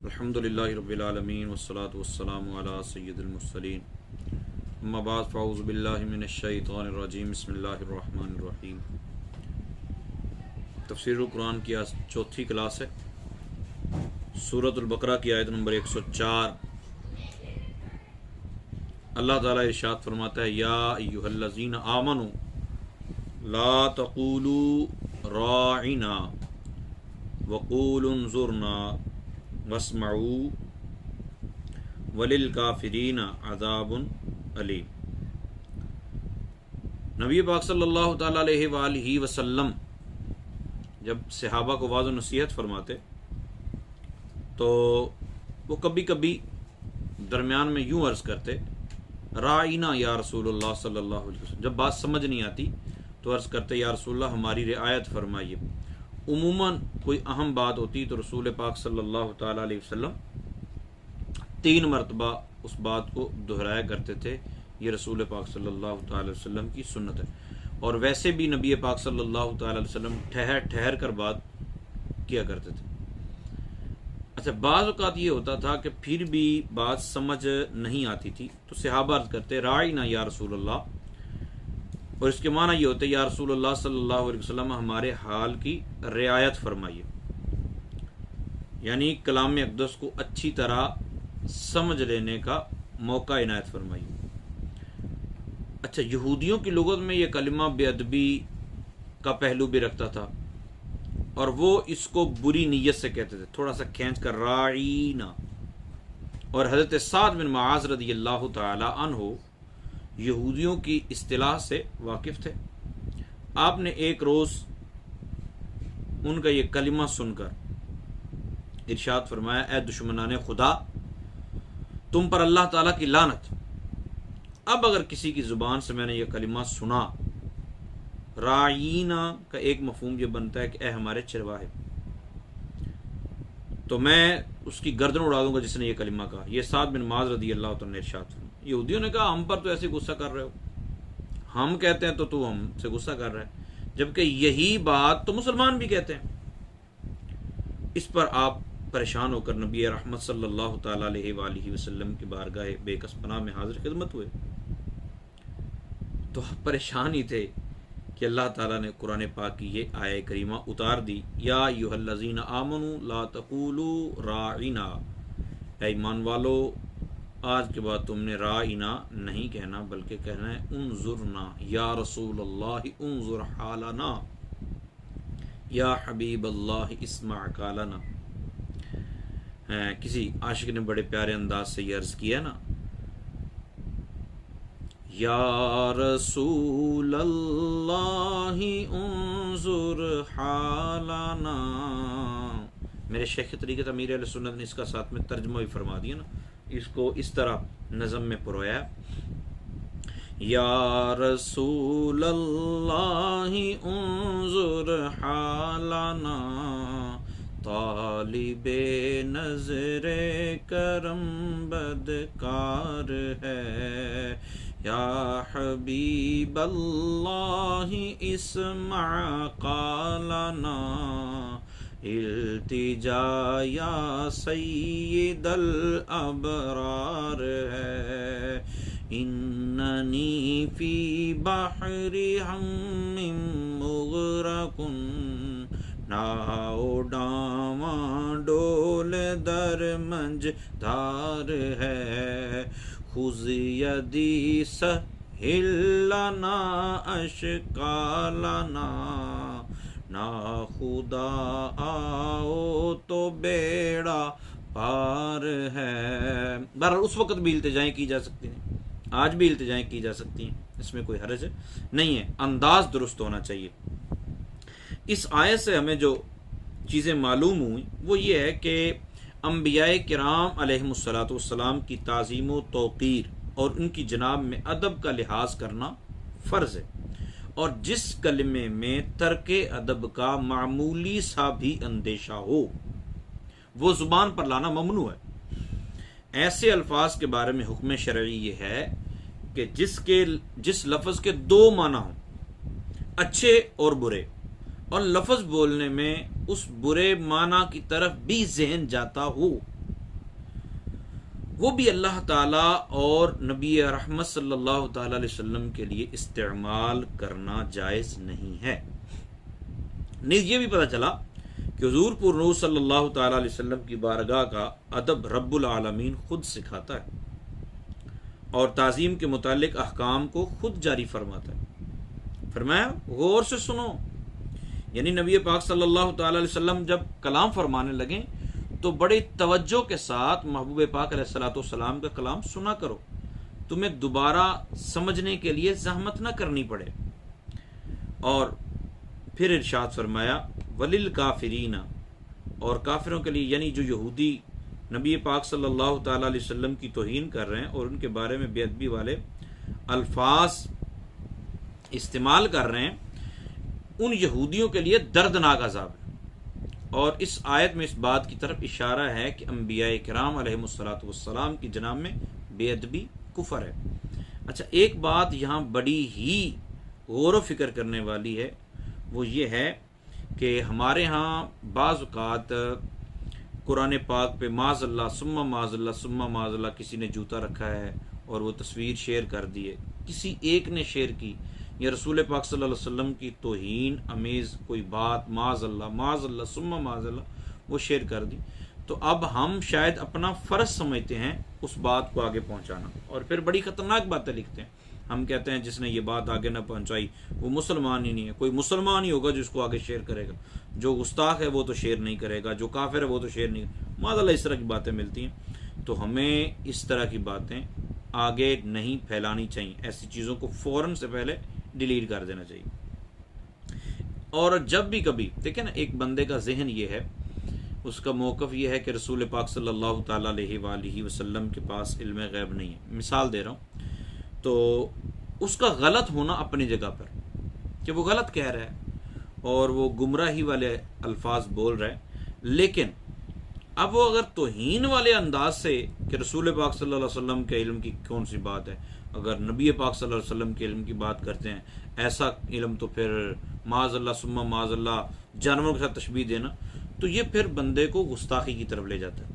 الحمدللہ رب العالمین والصلاة والسلام علی سید المرسلین اما بعد فاعوذ باللہ من الشیطان الرجیم بسم اللہ الرحمن الرحیم۔ تفسیر القرآن کی آج چوتھی کلاس ہے۔ سورۃ البقرہ کی آیت نمبر 104۔ اللہ تعالیٰ ارشاد فرماتا ہے یا ایھا الذین آمنوا لا تقولوا راعنا وقولوا انظرنا واسمعوا وللکافرین عذاب علیم۔ نبی پاک صلی اللہ تعالیٰ علیہ وآلہ وسلم جب صحابہ کو واعظ و نصیحت فرماتے تو وہ کبھی کبھی درمیان میں یوں عرض کرتے رائنا یا رسول اللہ صلی اللہ علیہ وسلم۔ جب بات سمجھ نہیں آتی تو عرض کرتے یا رسول اللہ ہماری رعایت فرمائیے۔ عموماً کوئی اہم بات ہوتی تو رسول پاک صلی اللہ تعالیٰ علیہ وسلم 3 مرتبہ اس بات کو دہرایا کرتے تھے۔ یہ رسول پاک صلی اللہ تعالیٰ علیہ وسلم کی سنت ہے، اور ویسے بھی نبی پاک صلی اللہ تعالیٰ علیہ وسلم ٹھہر کر بات کیا کرتے تھے۔ اچھا، بعض اوقات یہ ہوتا تھا کہ پھر بھی بات سمجھ نہیں آتی تھی تو صحابہ عرض کرتے رائنا یا رسول اللہ، اور اس کے معنی یہ ہوتے یا رسول اللہ صلی اللہ علیہ وسلم ہمارے حال کی رعایت فرمائیے، یعنی کلام اقدس کو اچھی طرح سمجھ لینے کا موقع عنایت فرمائیے۔ اچھا، یہودیوں کی لغت میں یہ کلمہ بے ادبی کا پہلو بھی رکھتا تھا، اور وہ اس کو بری نیت سے کہتے تھے، تھوڑا سا کھینچ کر راعینا۔ اور حضرت سعد بن معاذ رضی اللہ تعالی عنہ یہودیوں کی اصطلاح سے واقف تھے۔ آپ نے ایک روز ان کا یہ کلمہ سن کر ارشاد فرمایا اے دشمنان خدا، تم پر اللہ تعالیٰ کی لعنت۔ اب اگر کسی کی زبان سے میں نے یہ کلمہ سنا، رائینا کا ایک مفہوم یہ بنتا ہے کہ اے ہمارے چرواہے، تو میں اس کی گردن اڑا دوں گا جس نے یہ کلمہ کہا۔ یہ سعد بن معاذ رضی اللہ تعالیٰ نے ارشاد فرمایا۔ یہودیوں نے کہا ہم پر تو ایسے غصہ کر رہے ہو، ہم کہتے ہیں تو ہم سے غصہ کر رہے ہیں، جبکہ یہی بات تو مسلمان بھی کہتے ہیں۔ اس پر آپ پریشان ہو کر نبی رحمت صلی اللہ تعالیٰ علیہ وآلہ وسلم کی بارگاہ بے کس پناہ میں حاضر خدمت ہوئے تو پریشان ہی تھے کہ اللہ تعالیٰ نے قرآن پاک کی یہ آیہ کریمہ اتار دی یا ایھا الذین آمنوا لا تقولوا راعنا، اے ایمان والو آج کے بعد تم نے رائنا نہیں کہنا بلکہ کہنا ہے انظرنا یا رسول اللہ انظر حالنا یا حبیب اللہ اسمع قالنا۔ کسی عاشق نے بڑے پیارے انداز سے یہ عرض کیا نا، یا رسول اللہ انظر حالنا۔ میرے شیخ طریقت امیر اہل سنت نے اس کا ساتھ میں ترجمہ بھی فرما دیا نا، اس کو اس طرح نظم میں پرویا یا رسول اللہ انظر حالنا طالب نظر کرم بدکار ہے، یا حبیب اللہ اسمع قالنا التجا یا سید الابرار ہے، اننی فی بحر ہم مغرق ناؤ ڈاواں ڈول در منج دار ہے، خذ یدی سہل لنا اشکالنا نا خدا آؤ تو بیڑا پار ہے۔ بہرحال اس وقت بھی التجائیں کی جا سکتی ہیں، آج بھی التجائیں کی جا سکتی ہیں، اس میں کوئی حرج نہیں ہے، انداز درست ہونا چاہیے۔ اس آیت سے ہمیں جو چیزیں معلوم ہوئیں وہ یہ ہے کہ انبیاء کرام علیہم الصلاۃ والسلام کی تعظیم و توقیر اور ان کی جناب میں ادب کا لحاظ کرنا فرض ہے، اور جس کلمے میں ترک ادب کا معمولی سا بھی اندیشہ ہو وہ زبان پر لانا ممنوع ہے۔ ایسے الفاظ کے بارے میں حکم شرعی یہ ہے کہ جس لفظ کے 2 معنی ہوں، اچھے اور برے، اور لفظ بولنے میں اس برے معنی کی طرف بھی ذہن جاتا ہو وہ بھی اللہ تعالیٰ اور نبی رحمت صلی اللہ تعالی علیہ وسلم کے لیے استعمال کرنا جائز نہیں ہے۔ نیز یہ بھی پتہ چلا کہ حضور پر نور صلی اللہ تعالی علیہ وسلم کی بارگاہ کا ادب رب العالمین خود سکھاتا ہے اور تعظیم کے متعلق احکام کو خود جاری فرماتا ہے۔ فرمایا غور سے سنو، یعنی نبی پاک صلی اللہ تعالی علیہ وسلم جب کلام فرمانے لگیں تو بڑی توجہ کے ساتھ محبوب پاک علیہ الصلوۃ والسلام کا کلام سنا کرو، تمہیں دوبارہ سمجھنے کے لیے زحمت نہ کرنی پڑے۔ اور پھر ارشاد فرمایا وللکافرین، اور کافروں کے لیے، یعنی جو یہودی نبی پاک صلی اللہ تعالی علیہ وسلم کی توہین کر رہے ہیں اور ان کے بارے میں بے ادبی والے الفاظ استعمال کر رہے ہیں، ان یہودیوں کے لیے دردناک عذاب ہے۔ اور اس آیت میں اس بات کی طرف اشارہ ہے کہ انبیاء کرام علیہ الصلوۃ والسلام کی جناب میں بے ادبی کفر ہے۔ اچھا، ایک بات یہاں بڑی ہی غور و فکر کرنے والی ہے، وہ یہ ہے کہ ہمارے ہاں بعض اوقات قرآن پاک پہ معاذ اللہ ثم معاذ اللہ ثم معاذ اللہ کسی نے جوتا رکھا ہے اور وہ تصویر شیئر کر دی ہے، کسی ایک نے شیئر کی، یا رسول پاک صلی اللہ علیہ وسلم کی توہین امیز کوئی بات معاذ اللہ ثم معاذ اللہ وہ شیئر کر دی، تو اب ہم شاید اپنا فرض سمجھتے ہیں اس بات کو آگے پہنچانا، اور پھر بڑی خطرناک باتیں لکھتے ہیں۔ ہم کہتے ہیں جس نے یہ بات آگے نہ پہنچائی وہ مسلمان ہی نہیں ہے، کوئی مسلمان ہی ہوگا جو اس کو آگے شیئر کرے گا، جو گستاخ ہے وہ تو شیئر نہیں کرے گا، جو کافر ہے وہ تو شیئر نہیں کرے گا، معاذ اللہ اس طرح کی باتیں ملتی ہیں۔ تو ہمیں اس طرح کی باتیں آگے نہیں پھیلانی چاہیے، ایسی چیزوں کو فوراً سے پہلے ڈیلیٹ کر دینا چاہیے۔ اور جب بھی کبھی دیکھیں نا، ایک بندے کا ذہن یہ ہے، اس کا موقف یہ ہے کہ رسول پاک صلی اللہ تعالیٰ علیہ وآلہ وسلم کے پاس علم غیب نہیں ہے، مثال دے رہا ہوں، تو اس کا غلط ہونا اپنی جگہ پر کہ وہ غلط کہہ رہا ہے اور وہ گمراہی والے الفاظ بول رہا ہے، لیکن اب وہ اگر توہین والے انداز سے کہ رسول پاک صلی اللہ علیہ وسلم کے علم کی کون سی بات ہے، اگر نبی پاک صلی اللہ علیہ وسلم کے علم کی بات کرتے ہیں، ایسا علم تو پھر معاذ اللہ ثم معاذ اللہ جانوروں کے ساتھ تشبیہ دینا، تو یہ پھر بندے کو گستاخی کی طرف لے جاتا ہے۔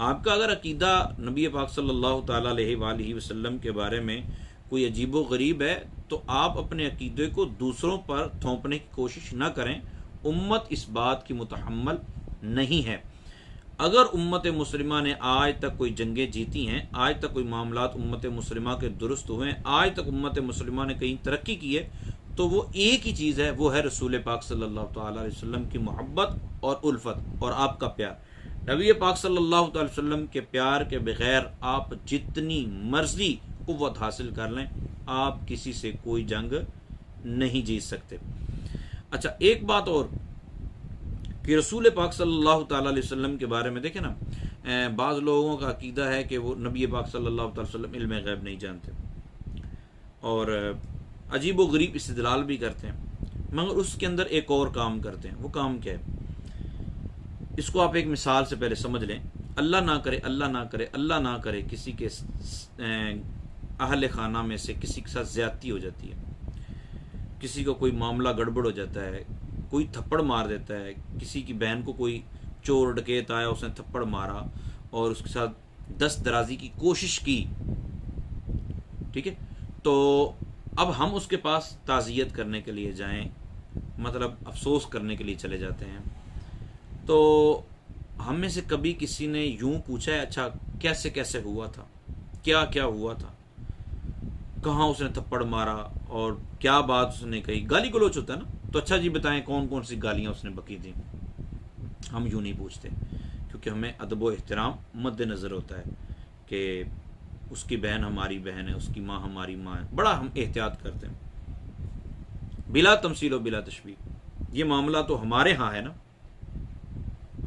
آپ کا اگر عقیدہ نبی پاک صلی اللہ تعالیٰ علیہ وآلہ وسلم کے بارے میں کوئی عجیب و غریب ہے تو آپ اپنے عقیدے کو دوسروں پر تھوپنے کی کوشش نہ کریں، امت اس بات کی متحمل نہیں ہے۔ اگر امت مسلمہ نے آج تک کوئی جنگیں جیتی ہیں، آج تک کوئی معاملات امت مسلمہ کے درست ہوئے ہیں، آج تک امت مسلمہ نے کہیں ترقی کی ہے، تو وہ ایک ہی چیز ہے، وہ ہے رسول پاک صلی اللہ تعالیٰ علیہ وسلم کی محبت اور الفت اور آپ کا پیار۔ نبی پاک صلی اللہ تعالی وسلم کے پیار کے بغیر آپ جتنی مرضی قوت حاصل کر لیں، آپ کسی سے کوئی جنگ نہیں جیت سکتے۔ اچھا، ایک بات اور کہ رسول پاک صلی اللہ تعالی علیہ وسلم کے بارے میں دیکھیں نا، بعض لوگوں کا عقیدہ ہے کہ وہ نبی پاک صلی اللہ تعالی وسلم علم غیب نہیں جانتے اور عجیب و غریب استدلال بھی کرتے ہیں، مگر اس کے اندر ایک اور کام کرتے ہیں۔ وہ کام کیا ہے؟ اس کو آپ ایک مثال سے پہلے سمجھ لیں۔ اللہ نہ کرے، اللہ نہ کرے، اللہ نہ کرے کسی کے اہل خانہ میں سے کسی کے ساتھ زیادتی ہو جاتی ہے، کسی کا کوئی معاملہ گڑبڑ ہو جاتا ہے، کوئی تھپڑ مار دیتا ہے، کسی کی بہن کو کوئی چور ڈکیت آیا، اس نے تھپڑ مارا اور اس کے ساتھ دست درازی کی کوشش کی، ٹھیک ہے، تو اب ہم اس کے پاس تعزیت کرنے کے لیے جائیں، مطلب افسوس کرنے کے لیے چلے جاتے ہیں، تو ہم میں سے کبھی کسی نے یوں پوچھا ہے اچھا کیسے کیسے ہوا تھا، کیا کیا ہوا تھا، کہاں اس نے تھپڑ مارا اور کیا بات اس نے کہی؟ گالی گلوچ ہوتا ہے نا، تو اچھا جی بتائیں کون کون سی گالیاں اس نے بکی تھیں؟ ہم یوں نہیں پوچھتے، کیونکہ ہمیں ادب و احترام مد نظر ہوتا ہے کہ اس کی بہن ہماری بہن ہے، اس کی ماں ہماری ماں ہے، بڑا ہم احتیاط کرتے ہیں، بلا تمثیل و بلا تشبیہ۔ یہ معاملہ تو ہمارے ہاں ہے نا،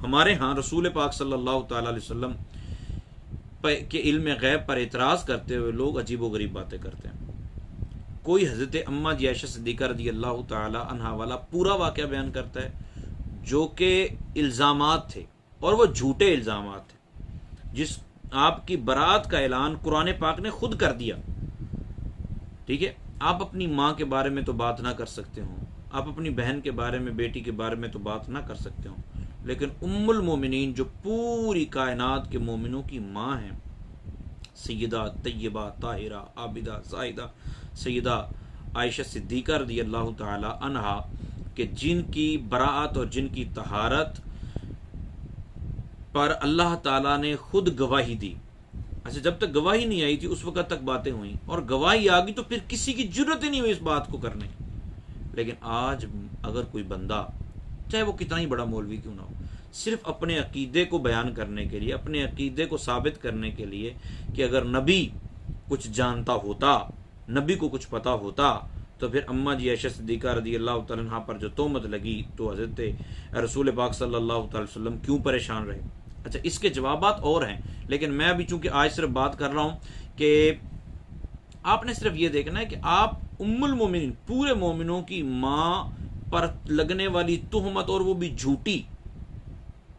ہمارے ہاں رسول پاک صلی اللہ تعالی علیہ وسلم کے علم غیب پر اعتراض کرتے ہوئے لوگ عجیب و غریب باتیں کرتے ہیں۔ کوئی حضرت اماں عائشہ صدیقہ رضی اللہ تعالی عنہا والا پورا واقعہ بیان کرتا ہے جو کہ الزامات تھے اور وہ جھوٹے الزامات تھے، جس آپ کی برات کا اعلان قرآن پاک نے خود کر دیا، ٹھیک ہے۔ آپ اپنی ماں کے بارے میں تو بات نہ کر سکتے ہوں، آپ اپنی بہن کے بارے میں، بیٹی کے بارے میں تو بات نہ کر سکتے ہوں، لیکن ام المومنین جو پوری کائنات کے مومنوں کی ماں ہیں، سیدہ طیبہ طاہرہ عابدہ زاہدہ سیدہ عائشہ صدیقہ رضی اللہ تعالی عنہا، کہ جن کی براءت اور جن کی طہارت پر اللہ تعالیٰ نے خود گواہی دی. اچھا، جب تک گواہی نہیں آئی تھی اس وقت تک باتیں ہوئیں، اور گواہی آ گئی تو پھر کسی کی جرت ہی نہیں ہوئی اس بات کو کرنے. لیکن آج اگر کوئی بندہ، چاہے وہ کتنا ہی بڑا مولوی کیوں نہ ہو، صرف اپنے عقیدے کو بیان کرنے کے لیے، اپنے عقیدے کو ثابت کرنے کے لیے کہ اگر نبی کچھ جانتا ہوتا، نبی کو کچھ پتا ہوتا، تو پھر اماں جی عائشہ صدیقہ رضی اللہ تعالیٰ عنہ پر جو تہمت لگی تو حضرت رسول پاک صلی اللہ تعالی وسلم کیوں پریشان رہے. اچھا، اس کے جوابات اور ہیں، لیکن میں ابھی چونکہ آج صرف بات کر رہا ہوں کہ آپ نے صرف یہ دیکھنا ہے کہ آپ ام المومنین، پورے مومنوں کی ماں پر لگنے والی تہمت، اور وہ بھی جھوٹی،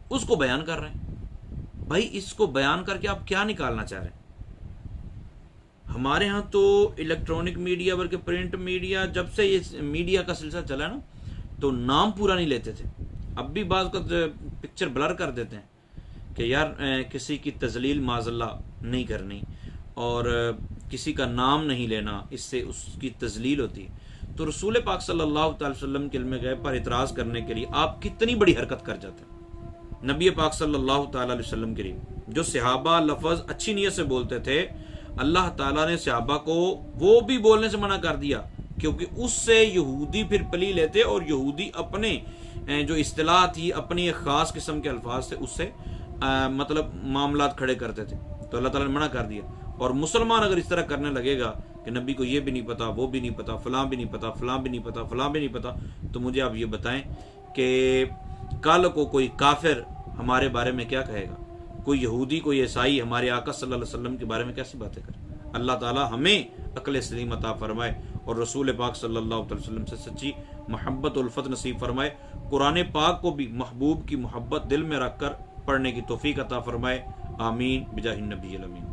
اس کو بیان کر رہے ہیں. بھائی اس کو بیان کر کے آپ کیا نکالنا چاہ رہے ہیں؟ ہمارے ہاں تو الیکٹرانک میڈیا بلکہ پرنٹ میڈیا، جب سے یہ میڈیا کا سلسلہ چلا نا، تو نام پورا نہیں لیتے تھے. اب بھی بعض کا پکچر بلر کر دیتے ہیں کہ یار کسی کی تذلیل معاذ اللہ نہیں کرنی، اور کسی کا نام نہیں لینا، اس سے اس کی تذلیل ہوتی ہے. تو رسول پاک صلی اللہ تعالی وسلم کے علم غیب پر اعتراض کرنے کے لیے آپ کتنی بڑی حرکت کر جاتے ہیں. نبی پاک صلی اللہ تعالی علیہ وسلم کے لیے جو صحابہ لفظ اچھی نیت سے بولتے تھے، اللہ تعالیٰ نے صحابہ کو وہ بھی بولنے سے منع کر دیا، کیونکہ اس سے یہودی پھر پلی لیتے، اور یہودی اپنے جو اصطلاح تھی، اپنی ایک خاص قسم کے الفاظ سے اس سے مطلب معاملات کھڑے کرتے تھے. تو اللہ تعالیٰ نے منع کر دیا. اور مسلمان اگر اس طرح کرنے لگے گا کہ نبی کو یہ بھی نہیں پتا، وہ بھی نہیں پتا، فلاں بھی نہیں پتا، فلاں بھی نہیں پتا، فلاں بھی نہیں پتا، تو مجھے آپ یہ بتائیں کہ کل کو کوئی کافر ہمارے بارے میں کیا کہے گا؟ کوئی یہودی، کوئی عیسائی ہمارے آقا صلی اللہ علیہ وسلم کے بارے میں کیسی باتیں کرے؟ اللہ تعالیٰ ہمیں عقل سلیم عطا فرمائے، اور رسول پاک صلی اللہ علیہ وسلم سے سچی محبت الفت نصیب فرمائے. قرآن پاک کو بھی محبوب کی محبت دل میں رکھ کر پڑھنے کی توفیق عطا فرمائے. آمین بجاہ النبی الامین.